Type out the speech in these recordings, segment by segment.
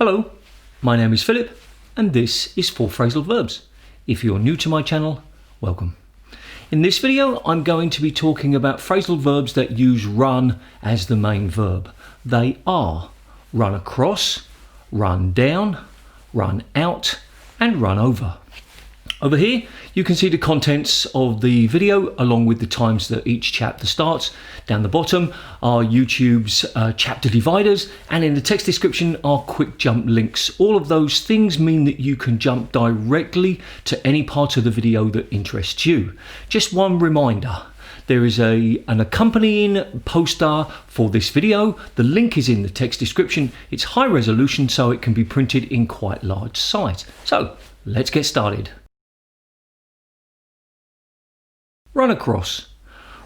Hello, my name is Philip and this is for Phrasal Verbs. If you're new to my channel, welcome. In this video, I'm going to be talking about phrasal verbs that use run as the main verb. They are run across, run down, run out, and run over. Over here, you can see the contents of the video along with the times that each chapter starts. Down the bottom are YouTube's chapter dividers, and in the text description are quick jump links. All of those things mean that you can jump directly to any part of the video that interests you. Just one reminder, there is an accompanying poster for this video. The link is in the text description. It's high resolution, so it can be printed in quite large size. So let's get started. Run across.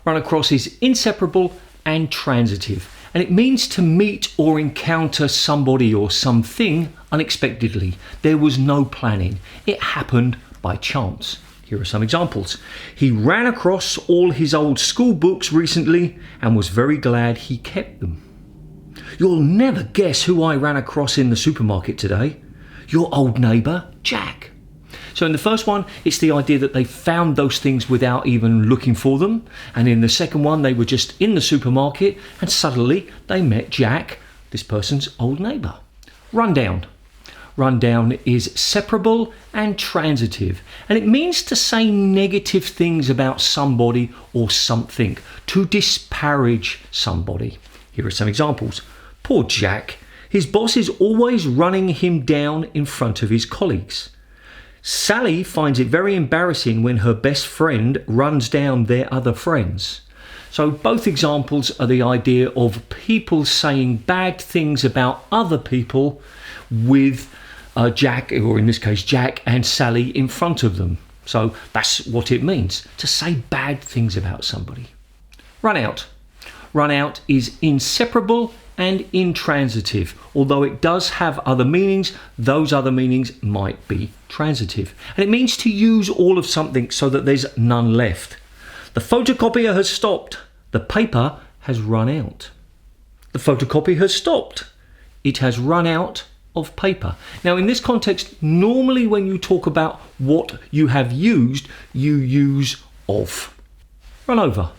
Run across is inseparable and transitive, and it means to meet or encounter somebody or something unexpectedly. There was no planning. It happened by chance. Here are some examples. He ran across all his old school books recently and was very glad he kept them. You'll never guess who I ran across in the supermarket today. Your old neighbour, Jack. So in the first one, it's the idea that they found those things without even looking for them. And in the second one, they were just in the supermarket and suddenly they met Jack, this person's old neighbour. Run down. Run down is separable and transitive, and it means to say negative things about somebody or something, to disparage somebody. Here are some examples. Poor Jack. His boss is always running him down in front of his colleagues. Sally finds it very embarrassing when her best friend runs down their other friends. So both examples are the idea of people saying bad things about other people with Jack, or in this case Jack and Sally, in front of them. So that's what it means, to say bad things about somebody. Run out. Run out is inseparable and intransitive. Although it does have other meanings, those other meanings might be transitive. And it means to use all of something so that there's none left. The photocopier has stopped. The paper has run out. The photocopy has stopped. It has run out of paper. Now in this context, normally when you talk about what you have used, you use of. Run over.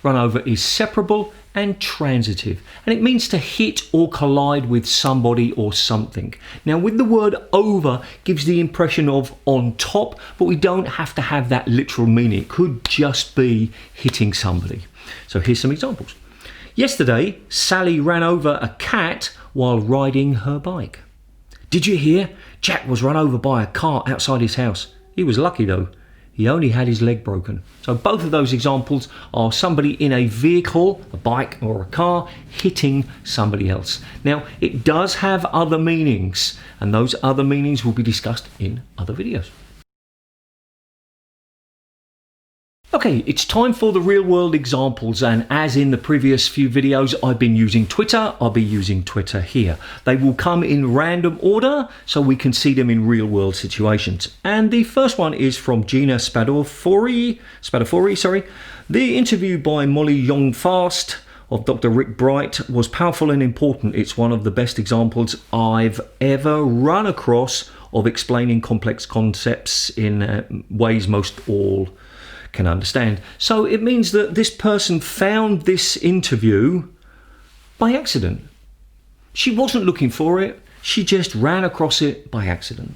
Run over is separable and transitive, and it means to hit or collide with somebody or something. Now with the word over gives the impression of on top, but we don't have to have that literal meaning. It could just be hitting somebody. So here's some examples. Yesterday, Sally ran over a cat while riding her bike. Did you hear? Jack was run over by a car outside his house. He was lucky though. He only had his leg broken. So both of those examples are somebody in a vehicle, a bike or a car, hitting somebody else. Now, it does have other meanings, and those other meanings will be discussed in other videos. Okay, it's time for the real world examples, and as in the previous few videos, I've been using Twitter. I'll be using Twitter here. They will come in random order so we can see them in real world situations. And the first one is from Gina Spadafori. The interview by Molly Youngfast of Dr. Rick Bright was powerful and important. It's one of the best examples I've ever run across of explaining complex concepts in ways most all can understand. So it means that this person found this interview by accident. She wasn't looking for it, she just ran across it by accident.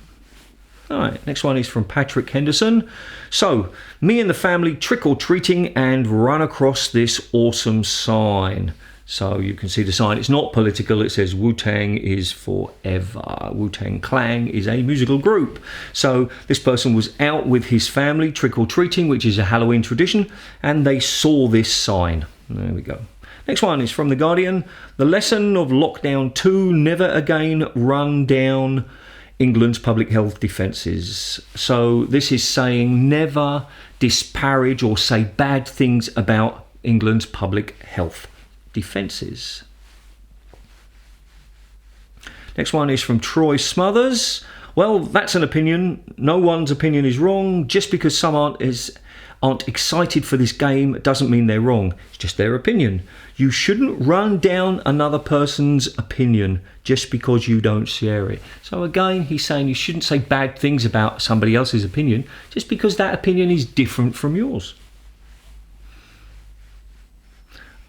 All right, next one is from Patrick Henderson. So, me and the family trick-or-treating and run across this awesome sign. So you can see the sign, it's not political, it says Wu-Tang is forever. Wu-Tang Clan is a musical group. So this person was out with his family trick-or-treating, which is a Halloween tradition, and they saw this sign. There we go. Next one is from The Guardian. The lesson of lockdown 2, never again run down England's public health defences. So this is saying never disparage or say bad things about England's public health defences. Next one is from Troy Smothers. Well, that's an opinion. No one's opinion is wrong. Just because some aren't excited for this game doesn't mean they're wrong. It's just their opinion. You shouldn't run down another person's opinion just because you don't share it. So again, he's saying you shouldn't say bad things about somebody else's opinion just because that opinion is different from yours.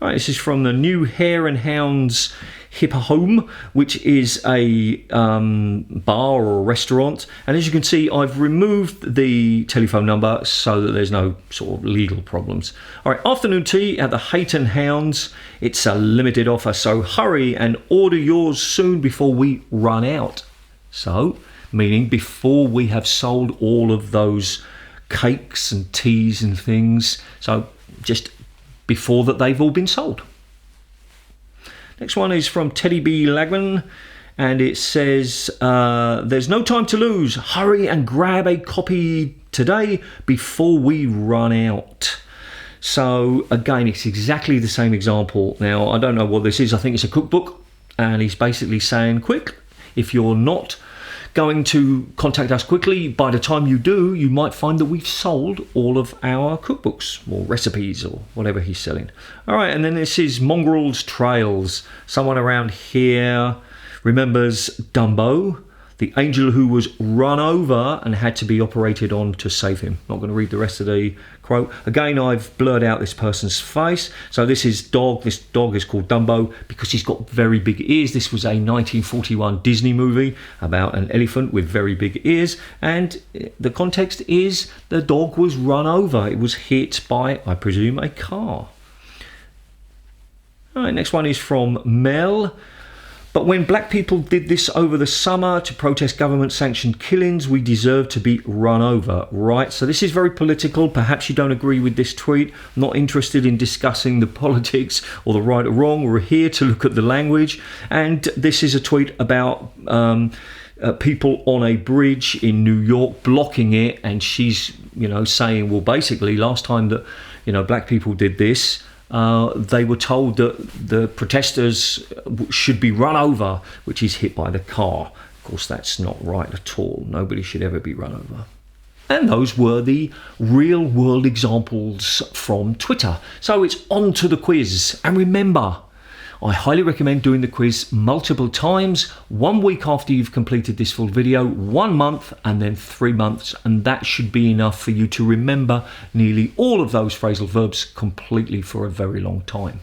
All right, this is from the New Hare and Hounds Hipper Home, which is a bar or a restaurant. And as you can see, I've removed the telephone number so that there's no sort of legal problems. All right, afternoon tea at the Hayton Hounds. It's a limited offer, so hurry and order yours soon before we run out. So, meaning before we have sold all of those cakes and teas and things. So, just before that they've all been sold. Next one is from Teddy B. Lagman, and it says, there's no time to lose. Hurry and grab a copy today before we run out. So again, it's exactly the same example. Now, I don't know what this is. I think it's a cookbook, and he's basically saying, quick, if you're not going to contact us quickly, by the time you do, you might find that we've sold all of our cookbooks or recipes or whatever he's selling. All right, and then this is Mongrel's Trails. Someone around here remembers Dumbo, the angel who was run over and had to be operated on to save him. Not going to read the rest of the quote. Again, I've blurred out this person's face. So this is dog. This dog is called Dumbo because he's got very big ears. This was a 1941 Disney movie about an elephant with very big ears. And the context is the dog was run over. It was hit by, I presume, a car. All right, next one is from Mel. But when black people did this over the summer to protest government-sanctioned killings, we deserve to be run over, right? So this is very political. Perhaps you don't agree with this tweet. I'm not interested in discussing the politics or the right or wrong. We're here to look at the language. And this is a tweet about people on a bridge in New York blocking it. And she's, saying, well, basically, last time that, black people did this, they were told that the protesters should be run over, which is hit by the car. Of course, that's not right at all. Nobody should ever be run over. And those were the real world examples from Twitter. So it's on to the quiz. And remember, I highly recommend doing the quiz multiple times, 1 week after you've completed this full video, 1 month, and then 3 months. And that should be enough for you to remember nearly all of those phrasal verbs completely for a very long time.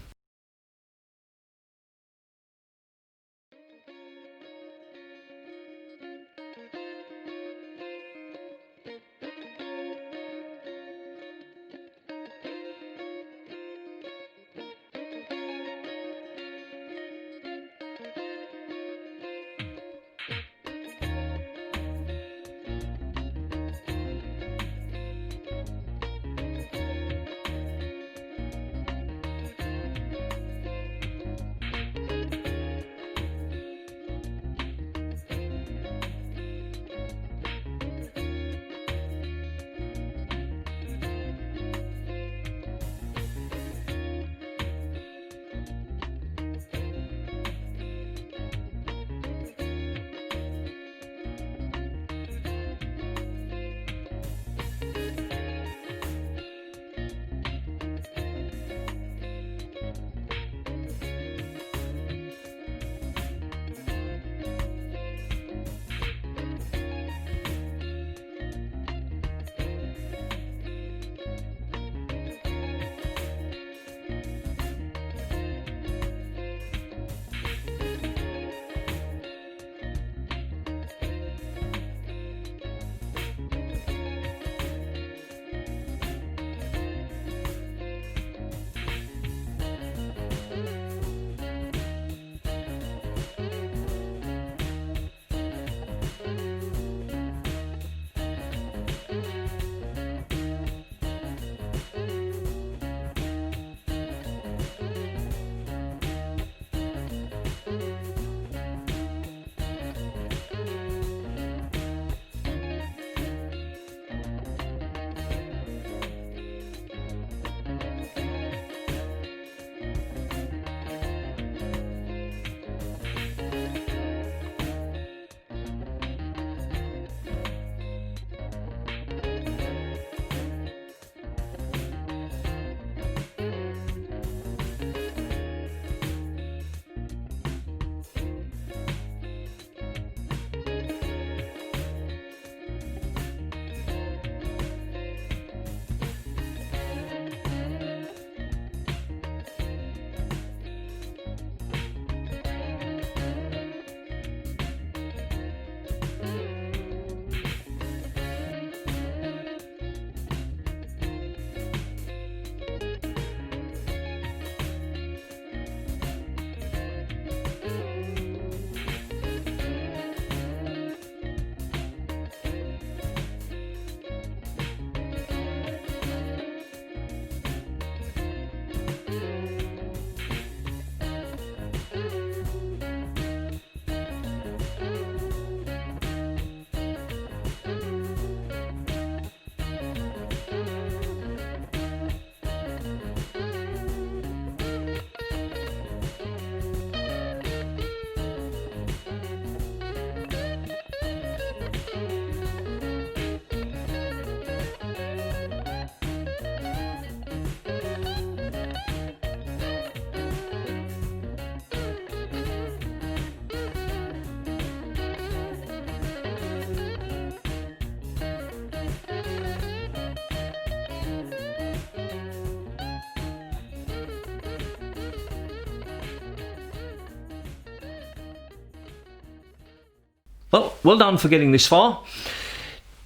Well done for getting this far.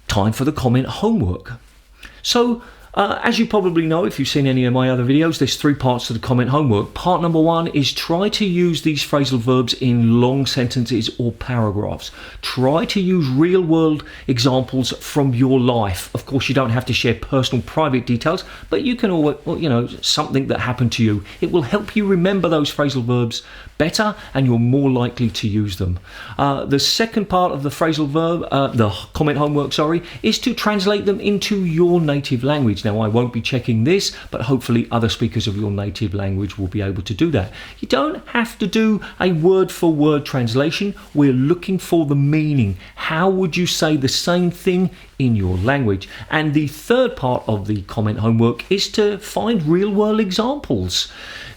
Time for the comment homework. So, as you probably know, if you've seen any of my other videos, there's 3 parts to the comment homework. Part number 1 is try to use these phrasal verbs in long sentences or paragraphs. Try to use real world examples from your life. Of course, you don't have to share personal, private details, but you can always, something that happened to you. It will help you remember those phrasal verbs better, and you're more likely to use them. The second part of the phrasal verb, the comment homework, is to translate them into your native language. Now, I won't be checking this, but hopefully other speakers of your native language will be able to do that. You don't have to do a word-for-word translation. We're looking for the meaning. How would you say the same thing in your language? And the third part of the comment homework is to find real-world examples.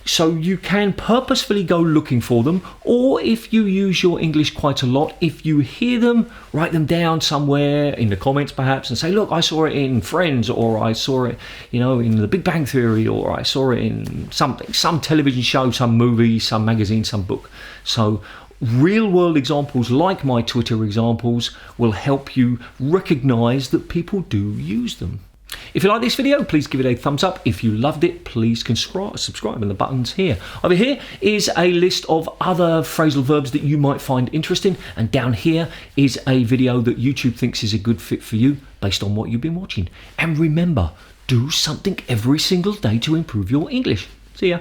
So you can purposefully go looking for them, or if you use your English quite a lot, if you hear them, write them down somewhere in the comments perhaps and say, look, I saw it in Friends, or I saw it, in The Big Bang Theory, or I saw it in something, some television show, some movie, some magazine, some book. So real world examples like my Twitter examples will help you recognize that people do use them. If you like this video, please give it a thumbs up. If you loved it, please subscribe in the buttons here. Over here is a list of other phrasal verbs that you might find interesting, and down here is a video that YouTube thinks is a good fit for you based on what you've been watching. And remember, do something every single day to improve your English. See ya.